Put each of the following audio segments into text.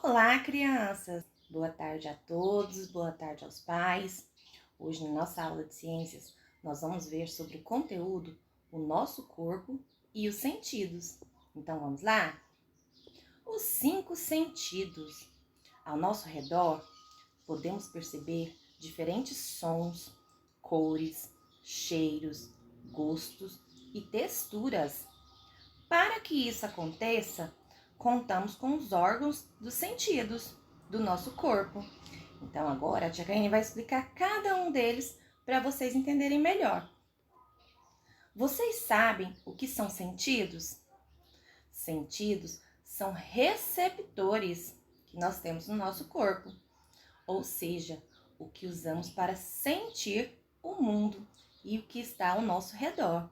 Olá, crianças! Boa tarde a todos, boa tarde aos pais. Hoje, na nossa aula de ciências, nós vamos ver sobre o conteúdo, o nosso corpo e os sentidos. Então, vamos lá? Os 5 sentidos. Ao nosso redor, podemos perceber diferentes sons, cores, cheiros, gostos e texturas. Para que isso aconteça, contamos com os órgãos dos sentidos do nosso corpo. Então agora a tia Karine vai explicar cada um deles para vocês entenderem melhor. Vocês sabem o que são sentidos? Sentidos são receptores que nós temos no nosso corpo, ou seja, o que usamos para sentir o mundo e o que está ao nosso redor.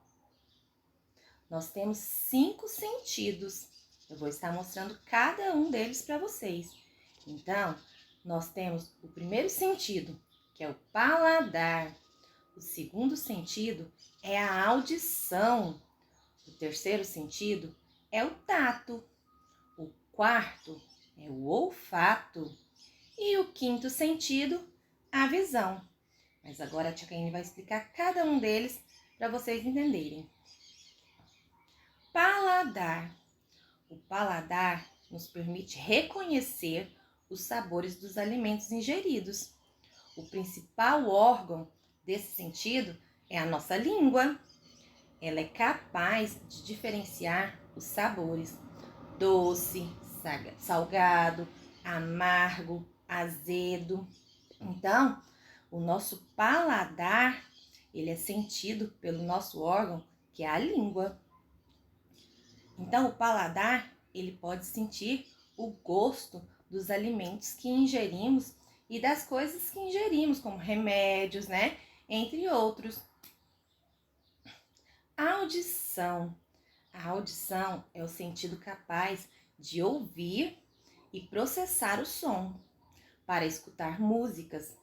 Nós temos 5 sentidos. Eu vou estar mostrando cada um deles para vocês. Então, nós temos o primeiro sentido, que é o paladar. O segundo sentido é a audição. O terceiro sentido é o tato. O quarto é o olfato. E o quinto sentido, a visão. Mas agora a tia Karine vai explicar cada um deles para vocês entenderem. Paladar. O paladar nos permite reconhecer os sabores dos alimentos ingeridos. O principal órgão desse sentido é a nossa língua. Ela é capaz de diferenciar os sabores: doce, salgado, amargo, azedo. Então, o nosso paladar, ele é sentido pelo nosso órgão, que é a língua. Então, o paladar, ele pode sentir o gosto dos alimentos que ingerimos e das coisas que ingerimos, como remédios, né? Entre outros. A audição. A audição é o sentido capaz de ouvir e processar o som. Para escutar músicas,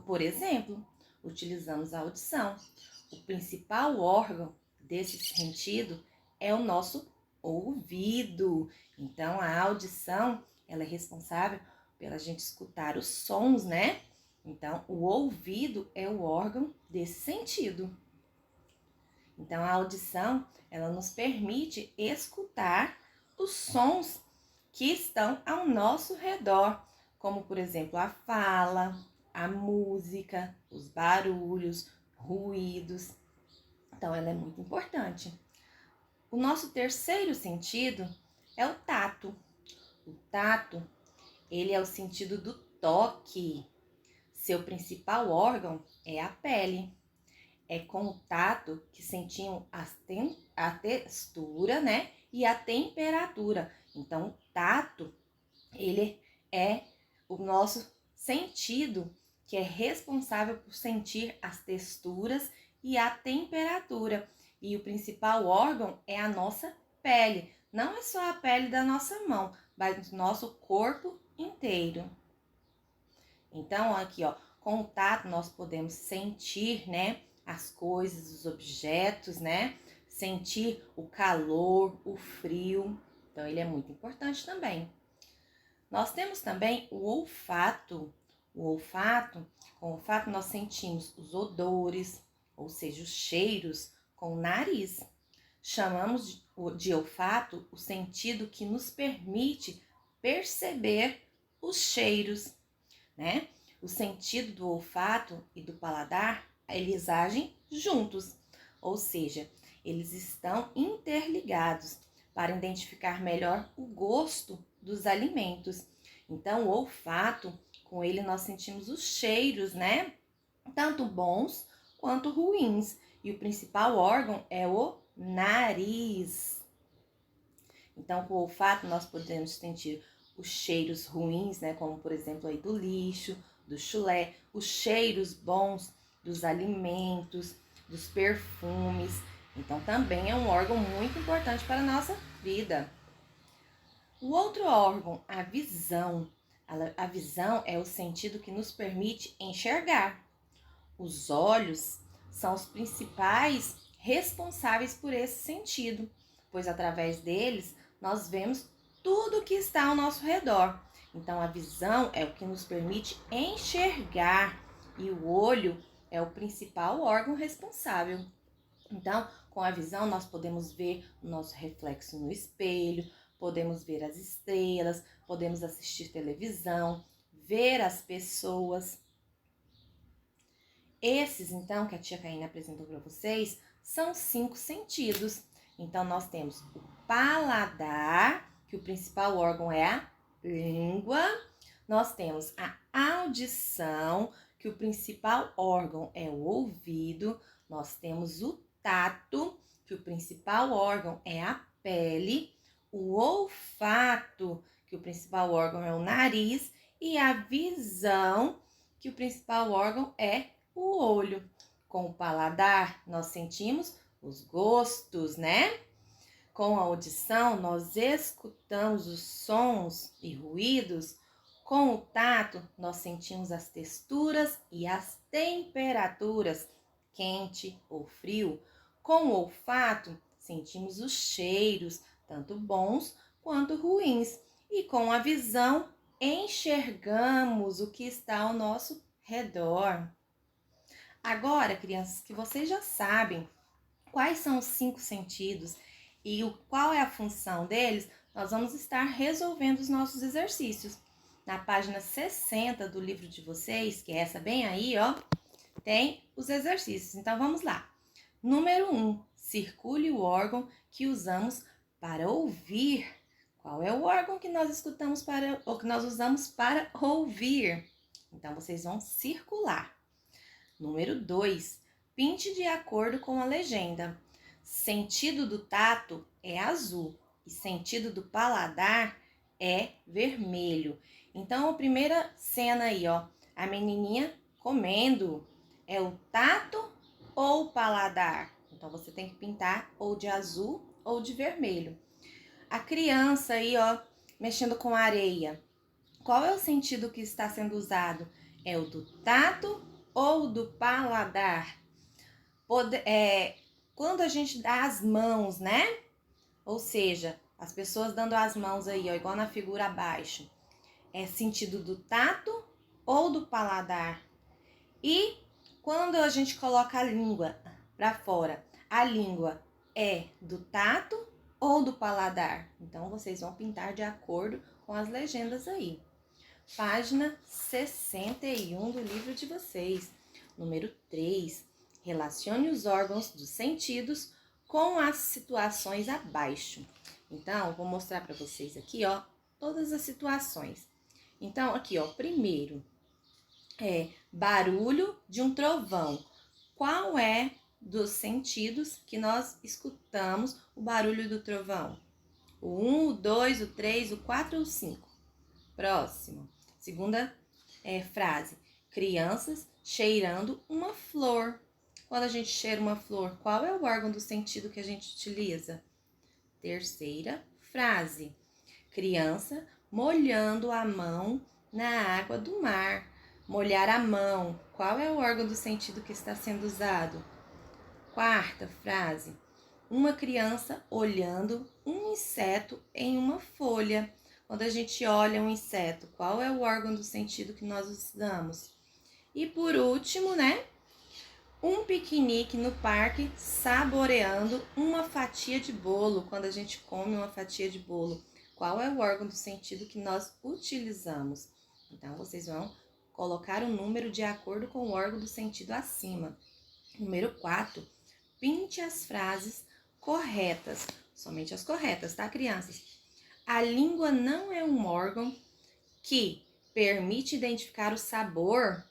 por exemplo, utilizamos a audição. O principal órgão desse sentido é o nosso ouvido. Então, a audição, ela é responsável pela gente escutar os sons, né? Então, o ouvido é o órgão desse sentido. Então, a audição, ela nos permite escutar os sons que estão ao nosso redor, como, por exemplo, a fala, a música, os barulhos, ruídos. Então, ela é muito importante. O nosso terceiro sentido é o tato. O tato, ele é o sentido do toque. Seu principal órgão é a pele. É com o tato que sentimos a textura, né? E a temperatura. Então, o tato, ele é o nosso sentido que é responsável por sentir as texturas e a temperatura. E o principal órgão é a nossa pele. Não é só a pele da nossa mão, mas do nosso corpo inteiro. Então, aqui, ó, com o tato nós podemos sentir, né, as coisas, os objetos, né? Sentir o calor, o frio. Então, ele é muito importante também. Nós temos também o olfato. O olfato, com o olfato nós sentimos os odores, ou seja, os cheiros, com o nariz. Chamamos de olfato o sentido que nos permite perceber os cheiros, né? O sentido do olfato e do paladar, eles agem juntos, ou seja, eles estão interligados para identificar melhor o gosto dos alimentos. Então, o olfato, com ele nós sentimos os cheiros, né? Tanto bons quanto ruins. E o principal órgão é o nariz. Então, com o olfato, nós podemos sentir os cheiros ruins, né? Como, por exemplo, aí do lixo, do chulé. Os cheiros bons dos alimentos, dos perfumes. Então, também é um órgão muito importante para a nossa vida. O outro órgão, a visão. A visão é o sentido que nos permite enxergar. Os olhos são os principais responsáveis por esse sentido, pois através deles nós vemos tudo que está ao nosso redor. Então, a visão é o que nos permite enxergar e o olho é o principal órgão responsável. Então, com a visão, nós podemos ver o nosso reflexo no espelho, podemos ver as estrelas, podemos assistir televisão, ver as pessoas. Esses, então, que a tia Caína apresentou para vocês, são 5 sentidos. Então, nós temos o paladar, que o principal órgão é a língua. Nós temos a audição, que o principal órgão é o ouvido. Nós temos o tato, que o principal órgão é a pele. O olfato, que o principal órgão é o nariz. E a visão, que o principal órgão é o olho. Com o paladar, nós sentimos os gostos, né? Com a audição, nós escutamos os sons e ruídos. Com o tato, nós sentimos as texturas e as temperaturas, quente ou frio. Com o olfato, sentimos os cheiros, tanto bons quanto ruins. E com a visão, enxergamos o que está ao nosso redor. Agora, crianças, que vocês já sabem quais são os 5 sentidos e qual é a função deles, nós vamos estar resolvendo os nossos exercícios. Na página 60 do livro de vocês, que é essa bem aí, ó, tem os exercícios. Então, vamos lá. Número 1, circule o órgão que usamos para ouvir. Qual é o órgão que nós escutamos ou que nós usamos para ouvir? Então, vocês vão circular. Número 2, pinte de acordo com a legenda. Sentido do tato é azul e sentido do paladar é vermelho. Então, a primeira cena aí, ó, a menininha comendo. É o tato ou o paladar? Então, você tem que pintar ou de azul ou de vermelho. A criança aí, ó, mexendo com areia. Qual é o sentido que está sendo usado? É o do tato ou do paladar? Quando a gente dá as mãos, né? Ou seja, as pessoas dando as mãos aí, ó, igual na figura abaixo. É sentido do tato ou do paladar? E quando a gente coloca a língua para fora, a língua é do tato ou do paladar? Então, vocês vão pintar de acordo com as legendas aí. Página 61 do livro de vocês. Número 3. Relacione os órgãos dos sentidos com as situações abaixo. Então, vou mostrar para vocês aqui, ó, todas as situações. Então, aqui, ó, primeiro é barulho de um trovão. Qual é dos sentidos que nós escutamos o barulho do trovão? O 1, o 2, o 3, o 4 ou o 5? Próximo. Segunda frase. Crianças cheirando uma flor. Quando a gente cheira uma flor, qual é o órgão do sentido que a gente utiliza? Terceira frase. Criança molhando a mão na água do mar. Molhar a mão. Qual é o órgão do sentido que está sendo usado? Quarta frase. Uma criança olhando um inseto em uma folha. Quando a gente olha um inseto, qual é o órgão do sentido que nós usamos? E por último, né? Um piquenique no parque saboreando uma fatia de bolo. Quando a gente come uma fatia de bolo, qual é o órgão do sentido que nós utilizamos? Então, vocês vão colocar o número de acordo com o órgão do sentido acima. Número 4. Pinte as frases corretas. Somente as corretas, tá, crianças? A língua não é um órgão que permite identificar o sabor.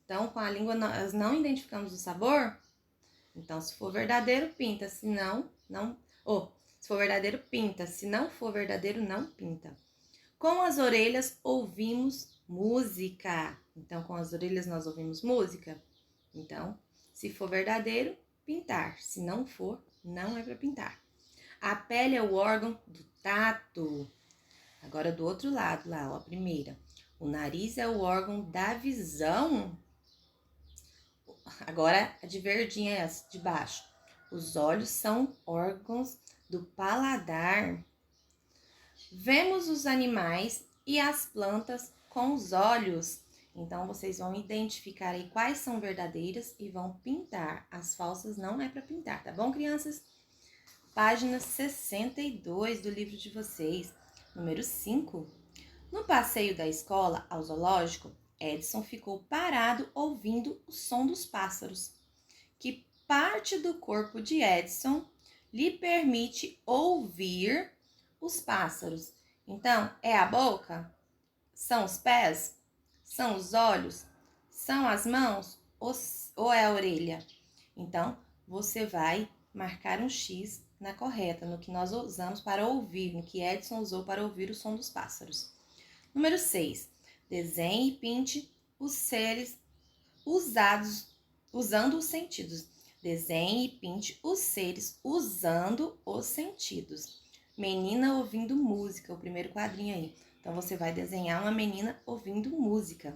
Então, com a língua nós não identificamos o sabor. Então, se for verdadeiro, pinta. Se não, não. Se for verdadeiro, pinta. Se não for verdadeiro, não pinta. Com as orelhas, ouvimos música. Então, com as orelhas nós ouvimos música. Então, se for verdadeiro, pintar. Se não for, não é para pintar. A pele é o órgão do tato. Agora, do outro lado, lá, ó, a primeira. O nariz é o órgão da visão. Agora, a de verdinha é essa, de baixo. Os olhos são órgãos do paladar. Vemos os animais e as plantas com os olhos. Então, vocês vão identificar aí quais são verdadeiras e vão pintar. As falsas não é para pintar, tá bom, crianças? Página 62 do livro de vocês, número 5. No passeio da escola ao zoológico, Edson ficou parado ouvindo o som dos pássaros. Que parte do corpo de Edson lhe permite ouvir os pássaros? Então, é a boca? São os pés? São os olhos? São as mãos? Ou é a orelha? Então, você vai marcar um X na correta, no que nós usamos para ouvir, no que Edson usou para ouvir o som dos pássaros. Número 6. Desenhe e pinte os seres usando os sentidos. Desenhe e pinte os seres usando os sentidos. Menina ouvindo música, o primeiro quadrinho aí. Então, você vai desenhar uma menina ouvindo música.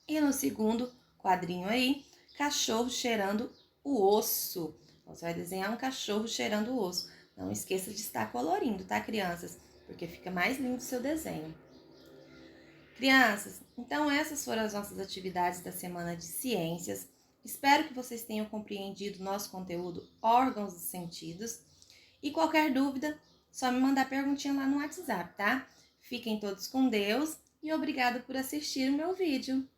E no segundo quadrinho aí, cachorro cheirando o osso. Então, você vai desenhar um cachorro cheirando o osso. Não esqueça de estar colorindo, tá, crianças? Porque fica mais lindo o seu desenho. Crianças, então essas foram as nossas atividades da semana de ciências. Espero que vocês tenham compreendido nosso conteúdo órgãos dos sentidos. E qualquer dúvida, só me mandar perguntinha lá no WhatsApp, tá? Fiquem todos com Deus e obrigada por assistir o meu vídeo.